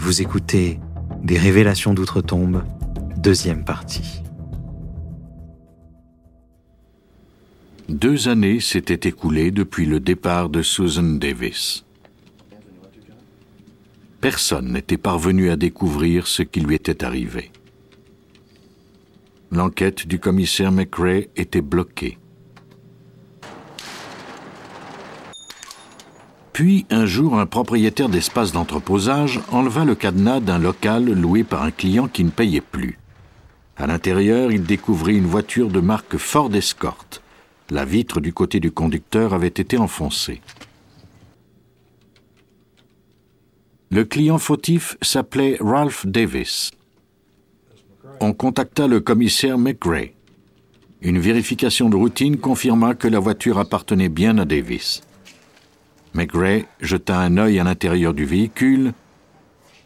Vous écoutez Des révélations d'outre-tombe, deuxième partie. 2 années s'étaient écoulées depuis le départ de Susan Davis. Personne n'était parvenu à découvrir ce qui lui était arrivé. L'enquête du commissaire McRae était bloquée. Puis, un jour, un propriétaire d'espace d'entreposage enleva le cadenas d'un local loué par un client qui ne payait plus. À l'intérieur, il découvrit une voiture de marque Ford Escort. La vitre du côté du conducteur avait été enfoncée. Le client fautif s'appelait Ralph Davis. On contacta le commissaire McRae. Une vérification de routine confirma que la voiture appartenait bien à Davis. McRae jeta un œil à l'intérieur du véhicule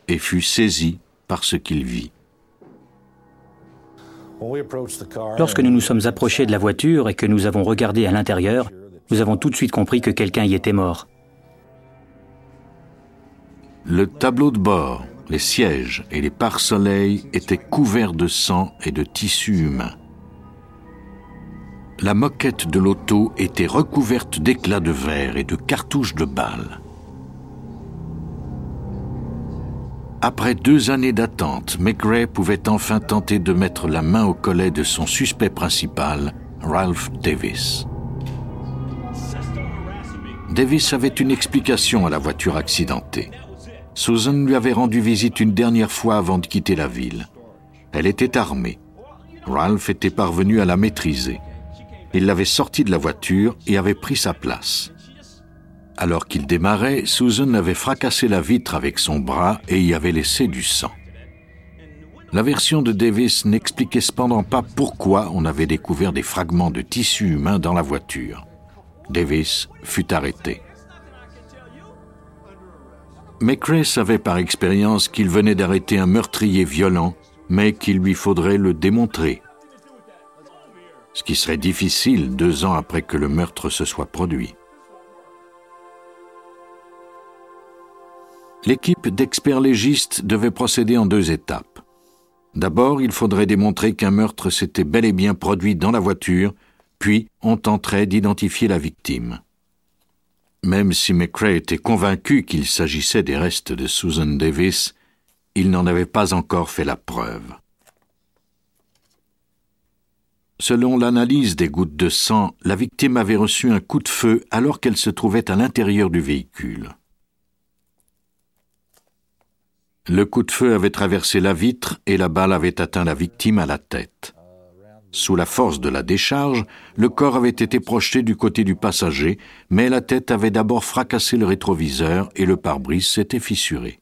et fut saisi par ce qu'il vit. Lorsque nous nous sommes approchés de la voiture et que nous avons regardé à l'intérieur, nous avons tout de suite compris que quelqu'un y était mort. Le tableau de bord, les sièges et les pare-soleil étaient couverts de sang et de tissu humain. La moquette de l'auto était recouverte d'éclats de verre et de cartouches de balles. Après 2 années d'attente, McRae pouvait enfin tenter de mettre la main au collet de son suspect principal, Ralph Davis. Davis avait une explication à la voiture accidentée. Susan lui avait rendu visite une dernière fois avant de quitter la ville. Elle était armée. Ralph était parvenu à la maîtriser. Il l'avait sortie de la voiture et avait pris sa place. Alors qu'il démarrait, Susan avait fracassé la vitre avec son bras et y avait laissé du sang. La version de Davis n'expliquait cependant pas pourquoi on avait découvert des fragments de tissu humain dans la voiture. Davis fut arrêté. McRae savait par expérience qu'il venait d'arrêter un meurtrier violent, mais qu'il lui faudrait le démontrer. Ce qui serait difficile 2 ans après que le meurtre se soit produit. L'équipe d'experts légistes devait procéder en 2 étapes. D'abord, il faudrait démontrer qu'un meurtre s'était bel et bien produit dans la voiture, puis on tenterait d'identifier la victime. Même si McRae était convaincu qu'il s'agissait des restes de Susan Davis, il n'en avait pas encore fait la preuve. Selon l'analyse des gouttes de sang, la victime avait reçu un coup de feu alors qu'elle se trouvait à l'intérieur du véhicule. Le coup de feu avait traversé la vitre et la balle avait atteint la victime à la tête. Sous la force de la décharge, le corps avait été projeté du côté du passager, mais la tête avait d'abord fracassé le rétroviseur et le pare-brise s'était fissuré.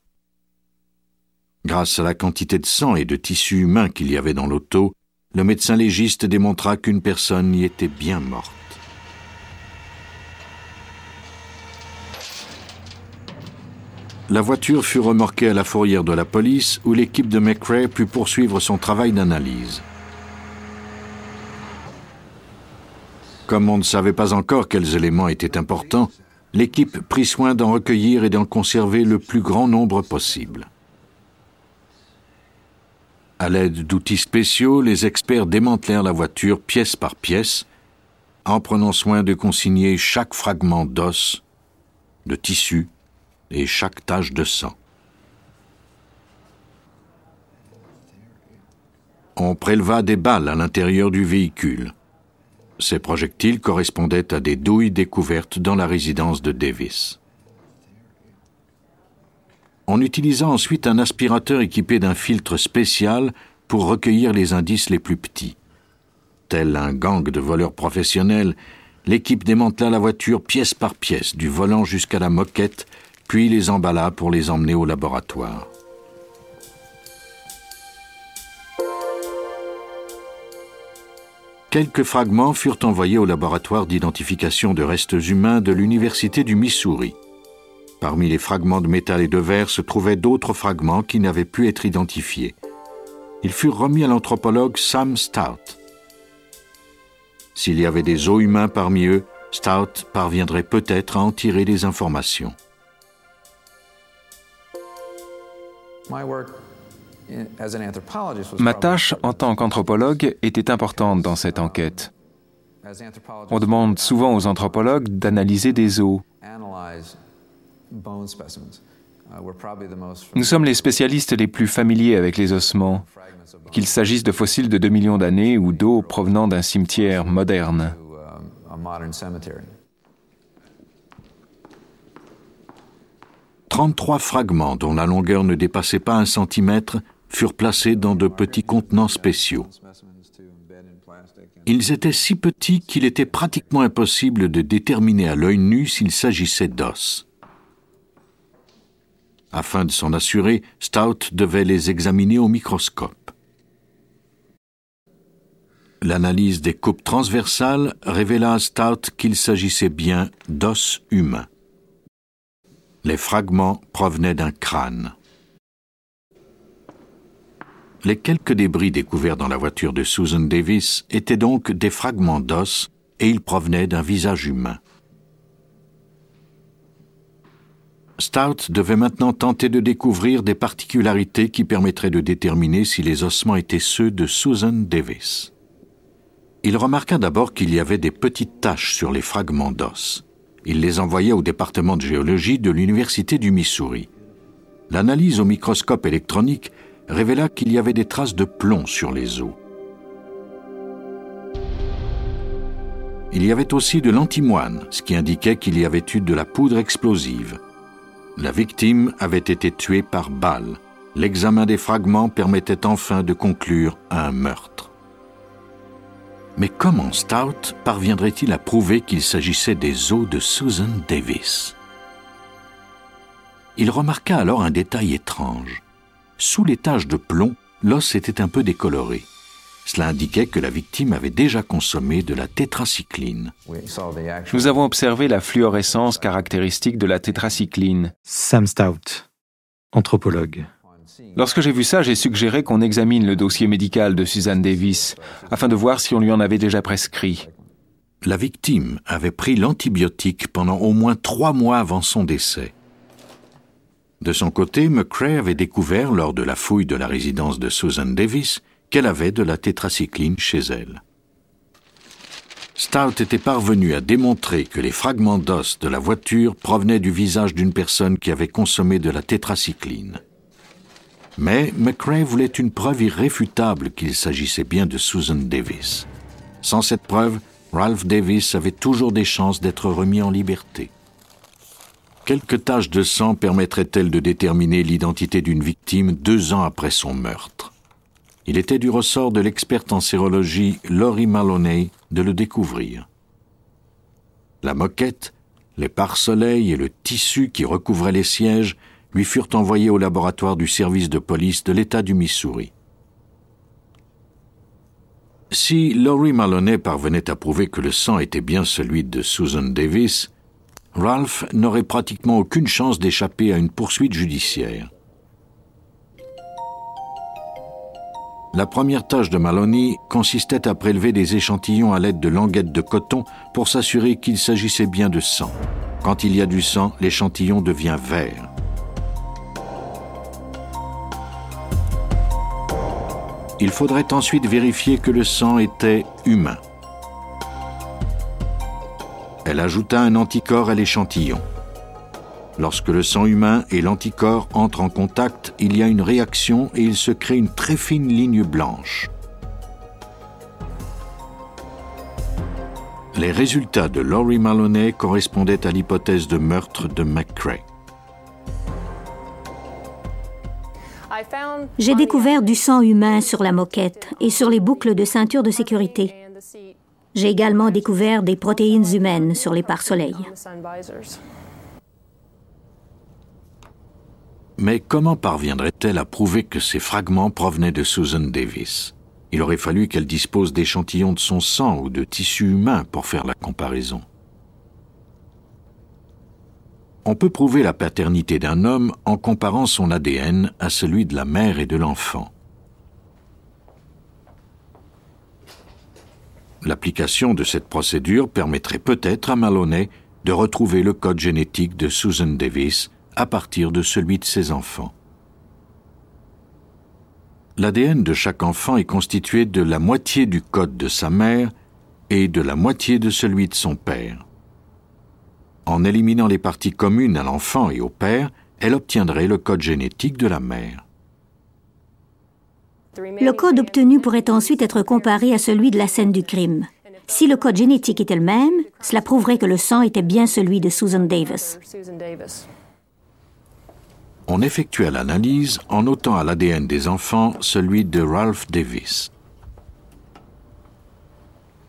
Grâce à la quantité de sang et de tissu humain qu'il y avait dans l'auto, le médecin légiste démontra qu'une personne y était bien morte. La voiture fut remorquée à la fourrière de la police où l'équipe de McRae put poursuivre son travail d'analyse. Comme on ne savait pas encore quels éléments étaient importants, l'équipe prit soin d'en recueillir et d'en conserver le plus grand nombre possible. À l'aide d'outils spéciaux, les experts démantelèrent la voiture pièce par pièce, en prenant soin de consigner chaque fragment d'os, de tissu et chaque tache de sang. On préleva des balles à l'intérieur du véhicule. Ces projectiles correspondaient à des douilles découvertes dans la résidence de Davis. On utilisa ensuite un aspirateur équipé d'un filtre spécial pour recueillir les indices les plus petits. Tel un gang de voleurs professionnels, l'équipe démantela la voiture pièce par pièce, du volant jusqu'à la moquette, puis les emballa pour les emmener au laboratoire. Quelques fragments furent envoyés au laboratoire d'identification de restes humains de l'Université du Missouri. Parmi les fragments de métal et de verre se trouvaient d'autres fragments qui n'avaient pu être identifiés. Ils furent remis à l'anthropologue Sam Stout. S'il y avait des os humains parmi eux, Stout parviendrait peut-être à en tirer des informations. Ma tâche en tant qu'anthropologue était importante dans cette enquête. On demande souvent aux anthropologues d'analyser des os. Nous sommes les spécialistes les plus familiers avec les ossements, qu'il s'agisse de fossiles de 2 millions d'années ou d'os provenant d'un cimetière moderne. 33 fragments dont la longueur ne dépassait pas 1 centimètre furent placés dans de petits contenants spéciaux. Ils étaient si petits qu'il était pratiquement impossible de déterminer à l'œil nu s'il s'agissait d'os. Afin de s'en assurer, Stout devait les examiner au microscope. L'analyse des coupes transversales révéla à Stout qu'il s'agissait bien d'os humains. Les fragments provenaient d'un crâne. Les quelques débris découverts dans la voiture de Susan Davis étaient donc des fragments d'os et ils provenaient d'un visage humain. Stout devait maintenant tenter de découvrir des particularités qui permettraient de déterminer si les ossements étaient ceux de Susan Davis. Il remarqua d'abord qu'il y avait des petites taches sur les fragments d'os. Il les envoya au département de géologie de l'Université du Missouri. L'analyse au microscope électronique révéla qu'il y avait des traces de plomb sur les os. Il y avait aussi de l'antimoine, ce qui indiquait qu'il y avait eu de la poudre explosive. La victime avait été tuée par balle. L'examen des fragments permettait enfin de conclure à un meurtre. Mais comment Stout parviendrait-il à prouver qu'il s'agissait des os de Susan Davis? Il remarqua alors un détail étrange. Sous les taches de plomb, l'os était un peu décoloré. Cela indiquait que la victime avait déjà consommé de la tétracycline. Nous avons observé la fluorescence caractéristique de la tétracycline. Sam Stout, anthropologue. Lorsque j'ai vu ça, j'ai suggéré qu'on examine le dossier médical de Susan Davis afin de voir si on lui en avait déjà prescrit. La victime avait pris l'antibiotique pendant au moins 3 mois avant son décès. De son côté, McCrae avait découvert, lors de la fouille de la résidence de Susan Davis, qu'elle avait de la tétracycline chez elle. Stout était parvenu à démontrer que les fragments d'os de la voiture provenaient du visage d'une personne qui avait consommé de la tétracycline. Mais McCrae voulait une preuve irréfutable qu'il s'agissait bien de Susan Davis. Sans cette preuve, Ralph Davis avait toujours des chances d'être remis en liberté. Quelques taches de sang permettraient-elles de déterminer l'identité d'une victime 2 ans après son meurtre? Il était du ressort de l'experte en sérologie Lori Maloney de le découvrir. La moquette, les pare-soleils et le tissu qui recouvrait les sièges lui furent envoyés au laboratoire du service de police de l'État du Missouri. Si Lori Maloney parvenait à prouver que le sang était bien celui de Susan Davis, Ralph n'aurait pratiquement aucune chance d'échapper à une poursuite judiciaire. La première tâche de Maloney consistait à prélever des échantillons à l'aide de languettes de coton pour s'assurer qu'il s'agissait bien de sang. Quand il y a du sang, l'échantillon devient vert. Il faudrait ensuite vérifier que le sang était humain. Elle ajouta un anticorps à l'échantillon. Lorsque le sang humain et l'anticorps entrent en contact, il y a une réaction et il se crée une très fine ligne blanche. Les résultats de Lori Maloney correspondaient à l'hypothèse de meurtre de McCrae. J'ai découvert du sang humain sur la moquette et sur les boucles de ceinture de sécurité. J'ai également découvert des protéines humaines sur les pare-soleils. Mais comment parviendrait-elle à prouver que ces fragments provenaient de Susan Davis? Il aurait fallu qu'elle dispose d'échantillons de son sang ou de tissus humains pour faire la comparaison. On peut prouver la paternité d'un homme en comparant son ADN à celui de la mère et de l'enfant. L'application de cette procédure permettrait peut-être à Maloney de retrouver le code génétique de Susan Davis à partir de celui de ses enfants. L'ADN de chaque enfant est constitué de la moitié du code de sa mère et de la moitié de celui de son père. En éliminant les parties communes à l'enfant et au père, elle obtiendrait le code génétique de la mère. Le code obtenu pourrait ensuite être comparé à celui de la scène du crime. Si le code génétique était le même, cela prouverait que le sang était bien celui de Susan Davis. On effectua l'analyse en notant à l'ADN des enfants celui de Ralph Davis.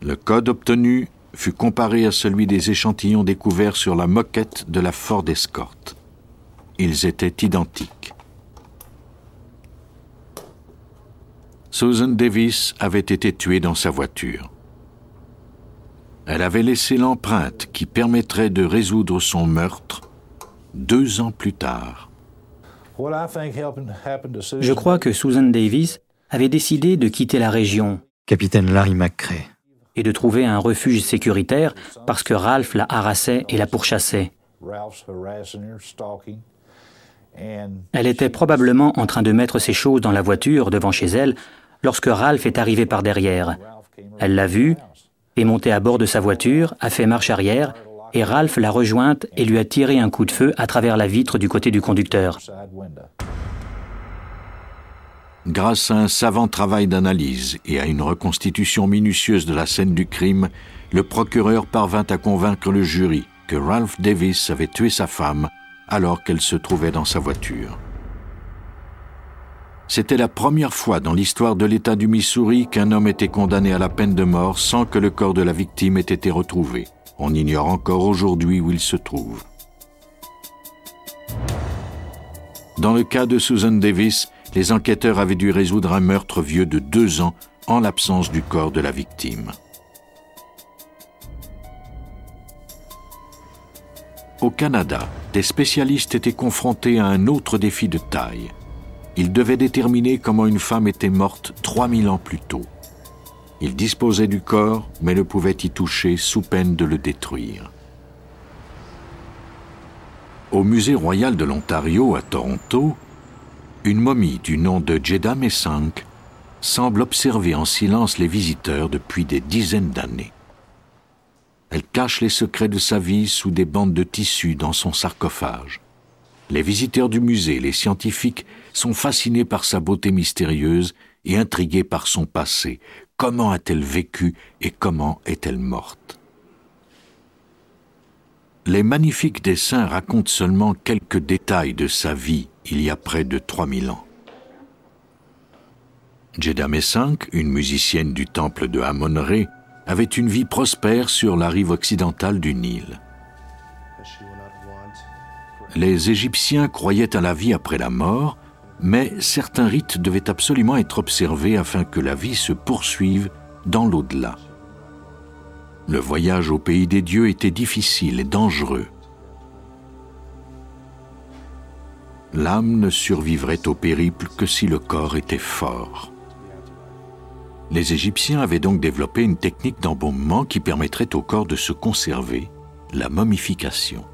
Le code obtenu fut comparé à celui des échantillons découverts sur la moquette de la Ford Escort. Ils étaient identiques. Susan Davis avait été tuée dans sa voiture. Elle avait laissé l'empreinte qui permettrait de résoudre son meurtre 2 ans plus tard. Je crois que Susan Davis avait décidé de quitter la région. Capitaine Larry McCray. Et de trouver un refuge sécuritaire parce que Ralph la harassait et la pourchassait. Elle était probablement en train de mettre ses choses dans la voiture devant chez elle lorsque Ralph est arrivé par derrière. Elle l'a vu, est montée à bord de sa voiture, a fait marche arrière et Ralph l'a rejointe et lui a tiré un coup de feu à travers la vitre du côté du conducteur. Grâce à un savant travail d'analyse et à une reconstitution minutieuse de la scène du crime, le procureur parvint à convaincre le jury que Ralph Davis avait tué sa femme alors qu'elle se trouvait dans sa voiture. C'était la première fois dans l'histoire de l'État du Missouri qu'un homme était condamné à la peine de mort sans que le corps de la victime ait été retrouvé. On ignore encore aujourd'hui où il se trouve. Dans le cas de Susan Davis, les enquêteurs avaient dû résoudre un meurtre vieux de 2 ans en l'absence du corps de la victime. Au Canada, des spécialistes étaient confrontés à un autre défi de taille. Ils devaient déterminer comment une femme était morte 3000 ans plus tôt. Ils disposaient du corps, mais ne pouvaient y toucher sous peine de le détruire. Au Musée royal de l'Ontario, à Toronto, une momie du nom de Jada Messank semble observer en silence les visiteurs depuis des dizaines d'années. Elle cache les secrets de sa vie sous des bandes de tissu dans son sarcophage. Les visiteurs du musée, les scientifiques, sont fascinés par sa beauté mystérieuse et intrigués par son passé. Comment a-t-elle vécu et comment est-elle morte? Les magnifiques dessins racontent seulement quelques détails de sa vie il y a près de 3000 ans. Jada Messank, une musicienne du temple de Amon-Ré, avait une vie prospère sur la rive occidentale du Nil. Les Égyptiens croyaient à la vie après la mort, mais certains rites devaient absolument être observés afin que la vie se poursuive dans l'au-delà. Le voyage au pays des dieux était difficile et dangereux. L'âme ne survivrait au périple que si le corps était fort. Les Égyptiens avaient donc développé une technique d'embaumement qui permettrait au corps de se conserver, la momification.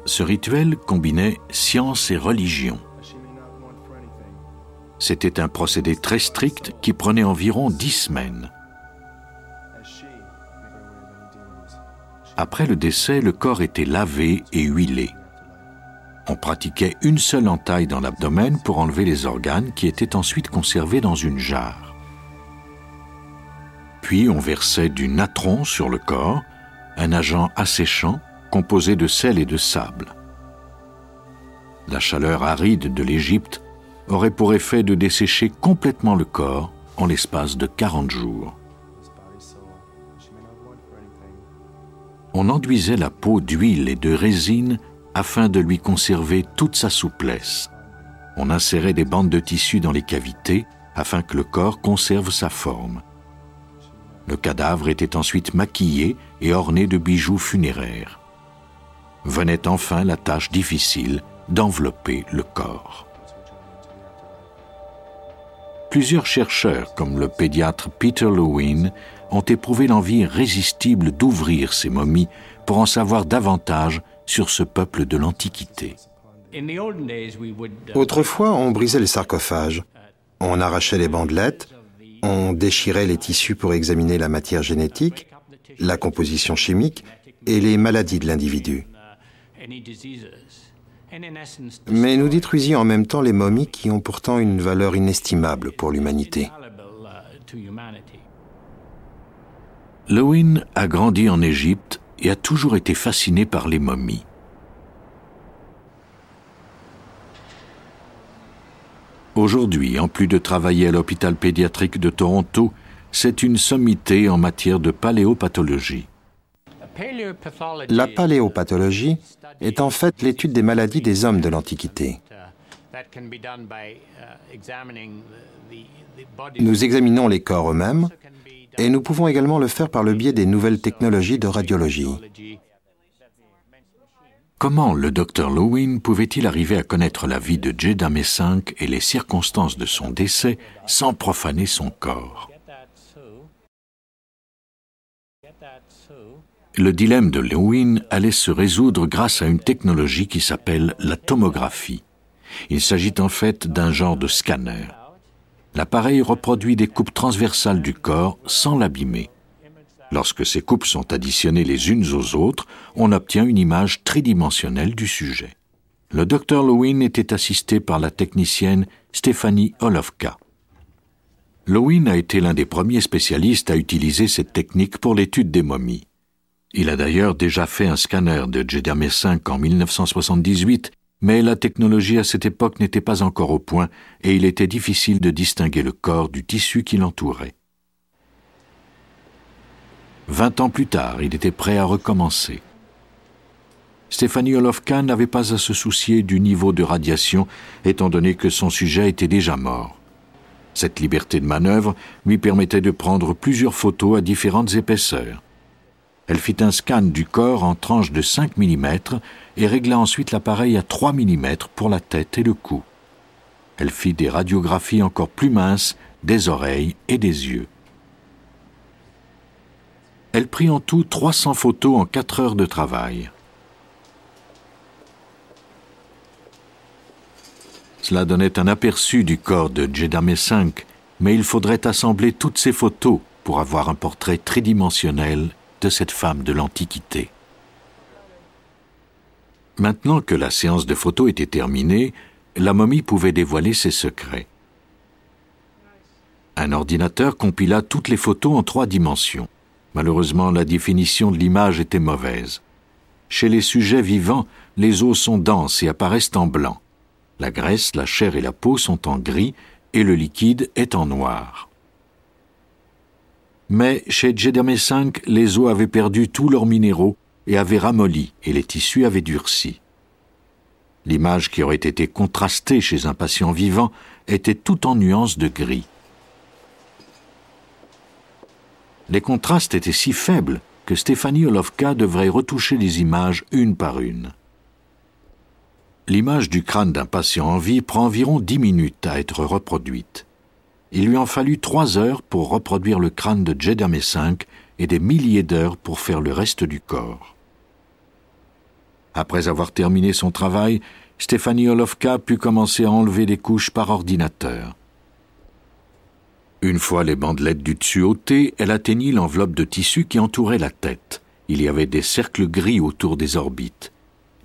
Ce rituel combinait science et religion. C'était un procédé très strict qui prenait environ 10 semaines. Après le décès, le corps était lavé et huilé. On pratiquait une seule entaille dans l'abdomen pour enlever les organes qui étaient ensuite conservés dans une jarre. Puis on versait du natron sur le corps, un agent asséchant composé de sel et de sable. La chaleur aride de l'Égypte aurait pour effet de dessécher complètement le corps en l'espace de 40 jours. On enduisait la peau d'huile et de résine afin de lui conserver toute sa souplesse. On insérait des bandes de tissu dans les cavités afin que le corps conserve sa forme. Le cadavre était ensuite maquillé et orné de bijoux funéraires. Venait enfin la tâche difficile d'envelopper le corps. Plusieurs chercheurs, comme le pédiatre Peter Lewin, ont éprouvé l'envie irrésistible d'ouvrir ces momies pour en savoir davantage sur ce peuple de l'Antiquité. Autrefois, on brisait les sarcophages On arrachait les bandelettes, on déchirait les tissus pour examiner la matière génétique, la composition chimique et les maladies de l'individu. Mais nous détruisions en même temps les momies qui ont pourtant une valeur inestimable pour l'humanité. Lowen a grandi en Égypte et a toujours été fasciné par les momies. Aujourd'hui, en plus de travailler à l'hôpital pédiatrique de Toronto, c'est une sommité en matière de paléopathologie. La paléopathologie est en fait l'étude des maladies des hommes de l'Antiquité. Nous examinons les corps eux-mêmes et nous pouvons également le faire par le biais des nouvelles technologies de radiologie. Comment le docteur Lowen pouvait-il arriver à connaître la vie de Djeddah V et les circonstances de son décès sans profaner son corps? Le dilemme de Lowen allait se résoudre grâce à une technologie qui s'appelle la tomographie. Il s'agit en fait d'un genre de scanner. L'appareil reproduit des coupes transversales du corps sans l'abîmer. Lorsque ces coupes sont additionnées les unes aux autres, on obtient une image tridimensionnelle du sujet. Le docteur Lowen était assisté par la technicienne Stephanie Olovka. Lowen a été l'un des premiers spécialistes à utiliser cette technique pour l'étude des momies. Il a d'ailleurs déjà fait un scanner de Djeddah V en 1978, mais la technologie à cette époque n'était pas encore au point et il était difficile de distinguer le corps du tissu qui l'entourait. 20 ans plus tard, il était prêt à recommencer. Stephanie Olovka n'avait pas à se soucier du niveau de radiation, étant donné que son sujet était déjà mort. Cette liberté de manœuvre lui permettait de prendre plusieurs photos à différentes épaisseurs. Elle fit un scan du corps en tranches de 5 mm et régla ensuite l'appareil à 3 mm pour la tête et le cou. Elle fit des radiographies encore plus minces des oreilles et des yeux. Elle prit en tout 300 photos en 4 heures de travail. Cela donnait un aperçu du corps de Djeddah V, mais il faudrait assembler toutes ces photos pour avoir un portrait tridimensionnel de cette femme de l'Antiquité. Maintenant que la séance de photos était terminée, la momie pouvait dévoiler ses secrets. Un ordinateur compila toutes les photos en 3 dimensions. Malheureusement, la définition de l'image était mauvaise. Chez les sujets vivants, les os sont denses et apparaissent en blanc. La graisse, la chair et la peau sont en gris et le liquide est en noir. Mais chez Djeddah V, les os avaient perdu tous leurs minéraux et avaient ramolli et les tissus avaient durci. L'image qui aurait été contrastée chez un patient vivant était tout en nuances de gris. Les contrastes étaient si faibles que Stephanie Olovka devrait retoucher les images une par une. L'image du crâne d'un patient en vie prend environ 10 minutes à être reproduite. Il lui en fallut 3 heures pour reproduire le crâne de Djeddah V et des milliers d'heures pour faire le reste du corps. Après avoir terminé son travail, Stephanie Olovka put commencer à enlever des couches par ordinateur. Une fois les bandelettes du dessus ôtées, elle atteignit l'enveloppe de tissu qui entourait la tête. Il y avait des cercles gris autour des orbites.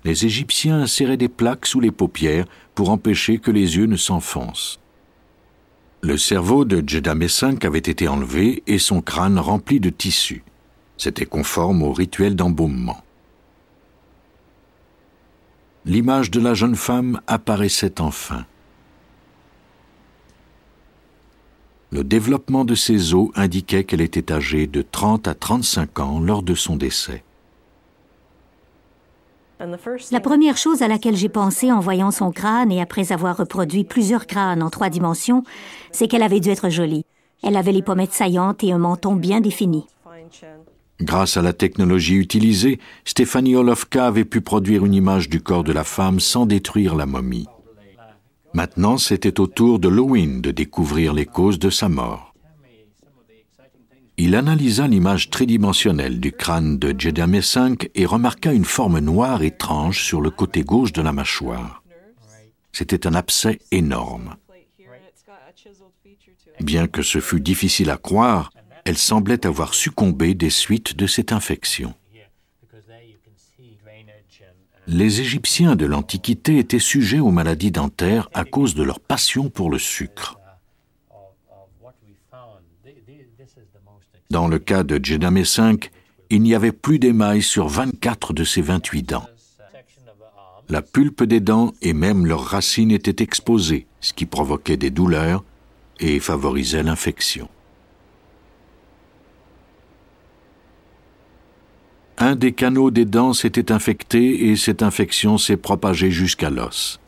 Les Égyptiens inséraient des plaques sous les paupières pour empêcher que les yeux ne s'enfoncent. Le cerveau de Djeddah V avait été enlevé et son crâne rempli de tissu. C'était conforme au rituel d'embaumement. L'image de la jeune femme apparaissait enfin. Le développement de ses os indiquait qu'elle était âgée de 30 à 35 ans lors de son décès. La première chose à laquelle j'ai pensé en voyant son crâne et après avoir reproduit plusieurs crânes en 3 dimensions, c'est qu'elle avait dû être jolie. Elle avait les pommettes saillantes et un menton bien défini. Grâce à la technologie utilisée, Stephanie Olovka avait pu produire une image du corps de la femme sans détruire la momie. Maintenant, c'était au tour de Lowen de découvrir les causes de sa mort. Il analysa l'image tridimensionnelle du crâne de Djeddah V et remarqua une forme noire étrange sur le côté gauche de la mâchoire. C'était un abcès énorme. Bien que ce fût difficile à croire, elle semblait avoir succombé des suites de cette infection. Les Égyptiens de l'Antiquité étaient sujets aux maladies dentaires à cause de leur passion pour le sucre. Dans le cas de Djedamé V, il n'y avait plus d'émail sur 24 de ses 28 dents. La pulpe des dents et même leurs racines étaient exposées, ce qui provoquait des douleurs et favorisait l'infection. Un des canaux des dents s'était infecté et cette infection s'est propagée jusqu'à l'os.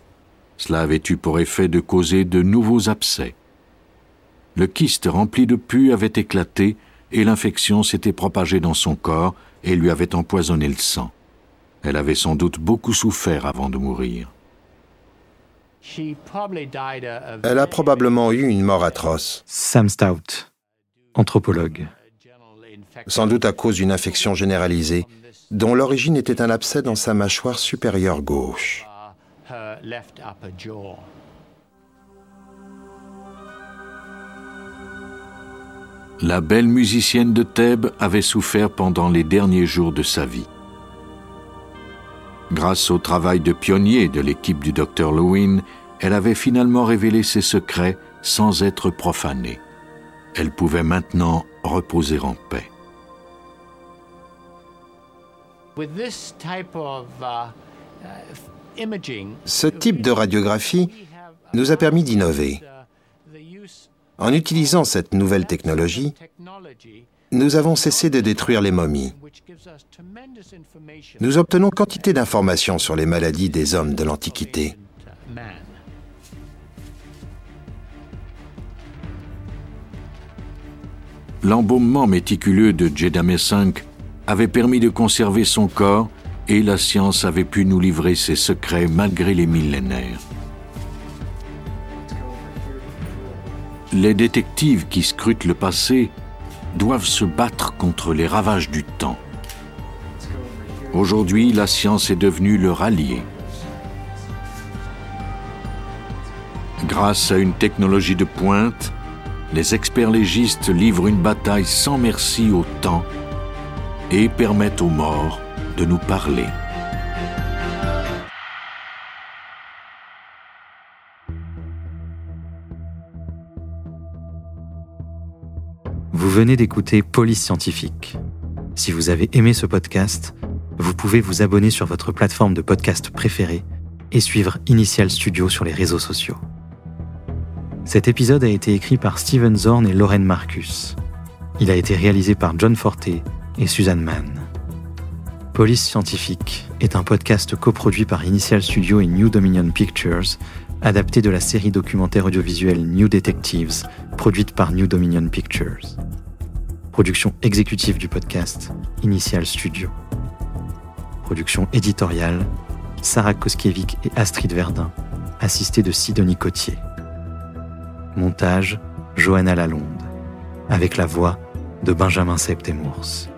Cela avait eu pour effet de causer de nouveaux abcès. Le kyste rempli de pus avait éclaté et l'infection s'était propagée dans son corps et lui avait empoisonné le sang. Elle avait sans doute beaucoup souffert avant de mourir. Elle a probablement eu une mort atroce. Sam Stout, anthropologue. Sans doute à cause d'une infection généralisée, dont l'origine était un abcès dans sa mâchoire supérieure gauche. La belle musicienne de Thèbes avait souffert pendant les derniers jours de sa vie. Grâce au travail de pionnier de l'équipe du Dr Lewin, elle avait finalement révélé ses secrets sans être profanée. Elle pouvait maintenant reposer en paix. Ce type de radiographie nous a permis d'innover. En utilisant cette nouvelle technologie, nous avons cessé de détruire les momies. Nous obtenons quantité d'informations sur les maladies des hommes de l'Antiquité. L'embaumement méticuleux de Djedamé V avait permis de conserver son corps et la science avait pu nous livrer ses secrets malgré les millénaires. Les détectives qui scrutent le passé doivent se battre contre les ravages du temps. Aujourd'hui, la science est devenue leur allié. Grâce à une technologie de pointe, les experts légistes livrent une bataille sans merci au temps et permettent aux morts de nous parler. Vous venez d'écouter Police Scientifique. Si vous avez aimé ce podcast, vous pouvez vous abonner sur votre plateforme de podcast préférée et suivre Initial Studio sur les réseaux sociaux. Cet épisode a été écrit par Steven Zorn et Lauren Marcus. Il a été réalisé par John Forte et Suzanne Mann. Police Scientifique est un podcast coproduit par Initial Studio et New Dominion Pictures, adapté de la série documentaire audiovisuelle New Detectives, produite par New Dominion Pictures. Production exécutive du podcast, Initial Studio. Production éditoriale, Sarah Koskiewicz et Astrid Verdun, assistée de Sidonie Cotier. Montage, Johanna Lalonde, avec la voix de Benjamin Septemours.